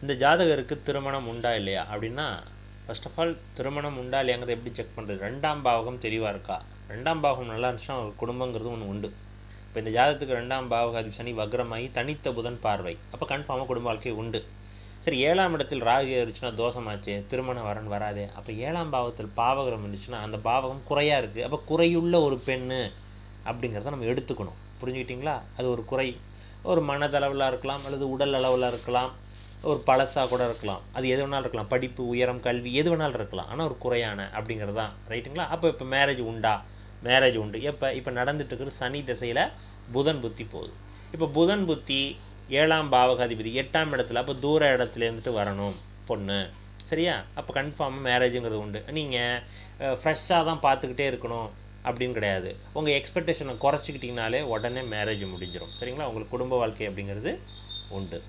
இந்த ஜாதகருக்கு திருமணம் உண்டா இல்லையா அப்படின்னா, ஃபர்ஸ்ட் ஆஃப் ஆல் திருமணம் உண்டா இல்லையாங்கிறத எப்படி செக் பண்ணுறது? 2ஆம் பாவகம் தெளிவாக இருக்கா? 2ஆம் பாவகம் நல்லா இருந்துச்சுன்னா ஒரு குடும்பங்கிறது ஒன்று உண்டு. இப்போ இந்த ஜாதகத்துக்கு 2ஆம் பாவகாதிபதி சனி வக்ரமாகி தனித்த புதன் பார்வை, அப்போ கன்ஃபார்மாக குடும்ப வாழ்க்கை உண்டு. சரி, 7ஆம் இடத்தில் ராகு இருந்துச்சுன்னா தோஷமாச்சு, திருமண வரன் வராதே. அப்போ 7ஆம் பாவத்தில் பாவகரம் இருந்துச்சுன்னா அந்த பாவகம் குறையாக இருக்குது, அப்போ குறையுள்ள ஒரு பெண்ணு அப்படிங்கிறத நம்ம எடுத்துக்கணும். புரிஞ்சுக்கிட்டிங்களா? அது ஒரு குறை, ஒரு மனதளவில் இருக்கலாம், அல்லது உடல் அளவில் இருக்கலாம், ஒரு பழசாக கூட இருக்கலாம், அது எது வேணாலும் இருக்கலாம், படிப்பு உயரம் கல்வி எது வேணாலும் இருக்கலாம், ஆனால் ஒரு குறையான அப்படிங்கிறது தான். ரைட்டுங்களா? அப்போ இப்போ மேரேஜ் உண்டா? மேரேஜ் உண்டு. இப்போ நடந்துட்டு இருக்கிறது சனி திசையில் புதன் புத்தி போகுது. இப்போ புதன் புத்தி 7ஆம் பாவகாதிபதி 8ஆம் இடத்துல, அப்போ தூர இடத்துல இருந்துட்டு வரணும் பொண்ணு. சரியா? அப்போ கன்ஃபார்மாக மேரேஜுங்கிறது உண்டு. நீங்கள் ஃப்ரெஷ்ஷாக தான் பார்த்துக்கிட்டே இருக்கணும் அப்படின்னு கிடையாது. உங்கள் எக்ஸ்பெக்டேஷனை குறைச்சிக்கிட்டிங்கனாலே உடனே மேரேஜ் முடிஞ்சிடும். சரிங்களா? உங்களுக்கு குடும்ப வாழ்க்கை அப்படிங்கிறது உண்டு.